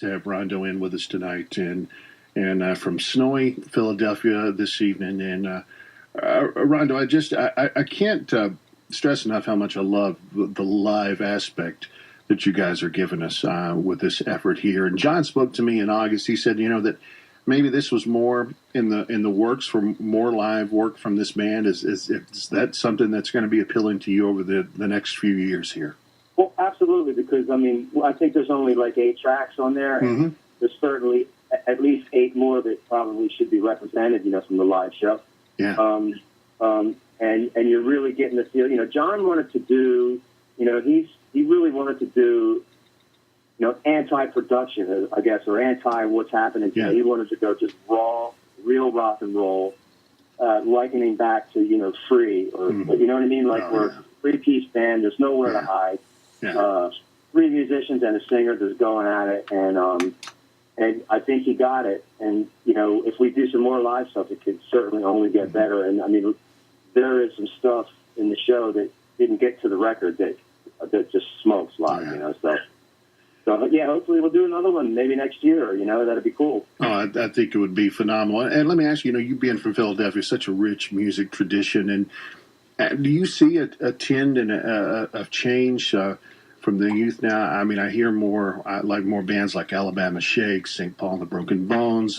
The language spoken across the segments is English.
to have Rhondo in with us tonight, and from snowy Philadelphia this evening. And Rhondo, I can't stress enough how much I love the live aspect that you guys are giving us with this effort here. And John spoke to me in August. He said, that maybe this was more in the works for more live work from this band. Is that something that's going to be appealing to you over the next few years here? Well, absolutely, because, I think there's only like 8 tracks on there, and there's certainly at least 8 more that probably should be represented, from the live show. Yeah. And you're really getting the feel. John wanted to do, he really wanted to do, anti-production, I guess, or anti what's happening today. Yeah. He wanted to go just raw, real rock and roll, likening back to, Free, or, you know what I mean? Like, we're a 3-piece band, there's nowhere to hide. Yeah. 3 musicians and a singer that's going at it, and I think he got it. And if we do some more live stuff, it could certainly only get better. And there is some stuff in the show that didn't get to the record that just smokes live. So yeah, hopefully we'll do another one maybe next year. That'd be cool. Oh, I think it would be phenomenal. And let me ask you, you being from Philadelphia, such a rich music tradition, and do you see a trend and a change from the youth now? I hear more bands like Alabama Shakes, St. Paul and the Broken Bones,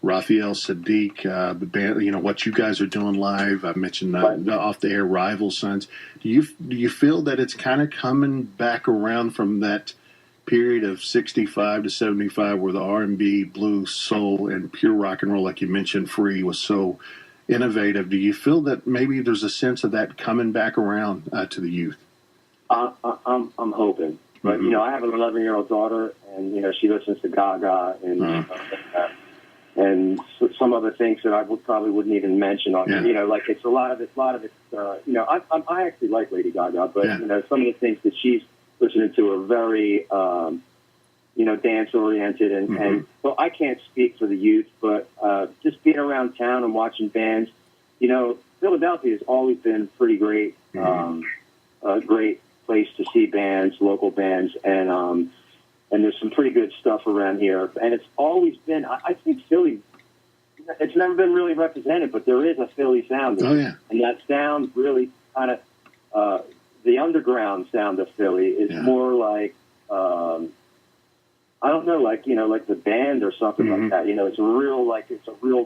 Raphael Sadiq, the band. What you guys are doing live. I mentioned the off the air Rival Sons. Do you feel that it's kind of coming back around from that period of 65 to 75 where the R&B, blues, soul, and pure rock and roll, like you mentioned, Free, was so innovative? Do you feel that maybe there's a sense of that coming back around to the youth? I'm hoping, but I have an 11-year-old daughter, and she listens to Gaga and some other things that I probably wouldn't even mention. Like it's a lot of it. I actually like Lady Gaga, but some of the things that she's listening to are very dance oriented, and so I can't speak for the youth, but just being around town and watching bands, Philadelphia has always been pretty great, a great place to see bands, local bands, and there's some pretty good stuff around here. And it's always been, I think Philly, it's never been really represented, but there is a Philly sound. Oh, yeah. And that sound really kind of, the underground sound of Philly is more like, I don't know, like the band or something like that. It's a real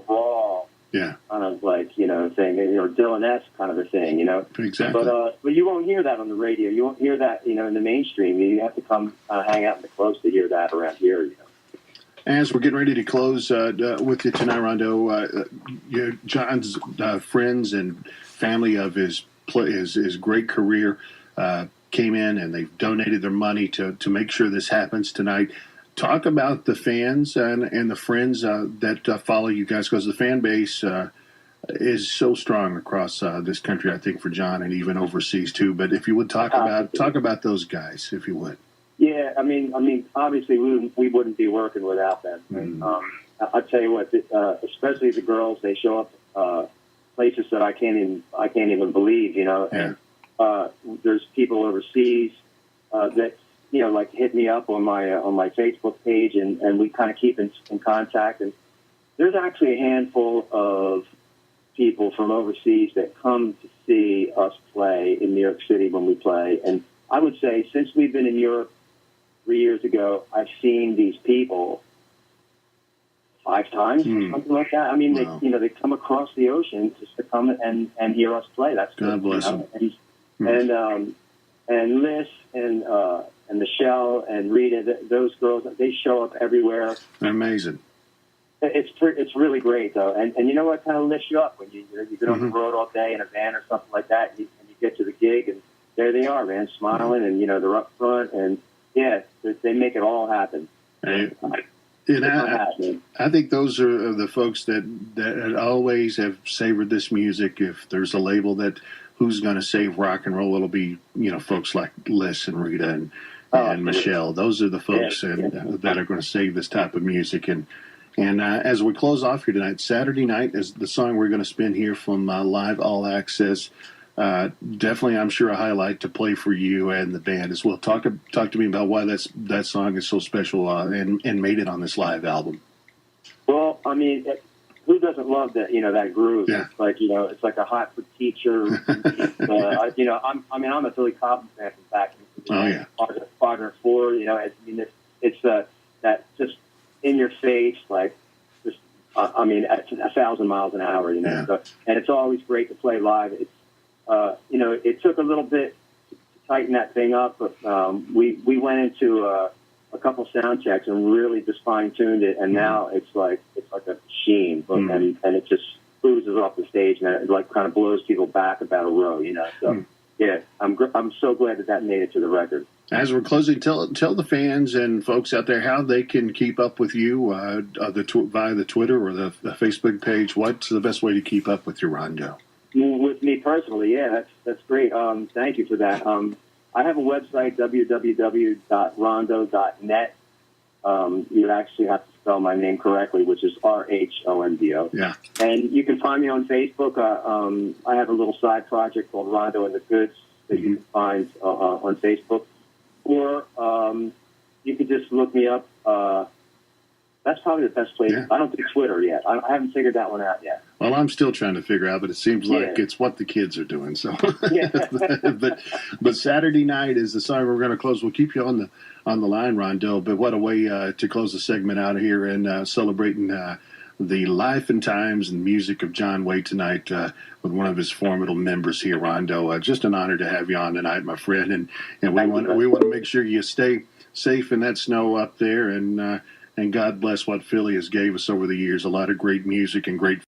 raw, kind of thing, or Dylan-esque kind of a thing, Exactly. But you won't hear that on the radio. You won't hear that, in the mainstream. You have to come hang out in the close to hear that around here, As we're getting ready to close with you tonight, Rhondo, John's friends and family of his great career came in and they've donated their money to make sure this happens tonight. Talk about the fans and the friends that follow you guys, because the fan base is so strong across this country, I think, for John, and even overseas too. But if you would talk about those guys, if you would. Yeah, obviously we wouldn't be working without them. And, I'll tell you what, especially the girls, they show up places that I can't even believe, And there's people overseas that hit me up on my Facebook page, and we kind of keep in contact. And there's actually a handful of people from overseas that come to see us play in New York City when we play. And I would say since we've been in Europe 3 years ago, I've seen these people 5 times or something like that. Wow. They come across the ocean just to come and hear us play. That's God bless them. And Liz and Michelle and Rita, those girls, they show up everywhere. They're amazing. It's really great though, and you know what kind of lifts you up when you've been on the road all day in a van or something like that, and you get to the gig and there they are, man, smiling, and they're up front, and they make it all happen. Right. I think those are the folks that always have savored this music. If there's a label that who's going to save rock and roll, it'll be folks like Liz and Rita and Michelle. Those are the folks that are going to save this type of music. And as we close off here tonight, Saturday night is the song we're going to spin here from Live All Access. Definitely, I'm sure a highlight to play for you and the band as well. Talk to me about why that song is so special and made it on this live album. Well, I mean, who doesn't love that? You know, that groove. Yeah. It's like, you know, it's like a hot for teacher. You know, I'm a Billy Cobham fan from back in the Oh yeah, Father 4. You know, it's that just in your face, like just I mean, at 1,000 miles an hour. You know, yeah. so, and it's always great to play live. It's you know, it took a little bit to tighten that thing up, but we went into a couple sound checks and really just fine tuned it, and now it's like a machine, and it just oozes off the stage, and it like kind of blows people back about a row, you know. So yeah, I'm so glad that made it to the record. As we're closing, tell the fans and folks out there how they can keep up with you via the Twitter or the Facebook page. What's the best way to keep up with your Rhondo? With me personally, yeah, that's great. Thank you for that. I have a website, www.rhondo.net. You actually have to spell my name correctly, which is Rhondo. Yeah. And you can find me on Facebook. I have a little side project called Rhondo and the Goods that you can find on Facebook. Or you can just look me up. That's probably the best place. Yeah. I don't do Twitter yet. I haven't figured that one out yet. Well, I'm still trying to figure out, but it seems like it's what the kids are doing. So, yeah. but Saturday night is the song we're going to close. We'll keep you on the line, Rhondo. But what a way to close the segment out here and celebrating the life and times and music of John Waite tonight with one of his formidable members here, Rhondo. Just an honor to have you on tonight, my friend. And we want to make sure you stay safe in that snow up there and God bless what Philly has gave us over the years. A lot of great music and great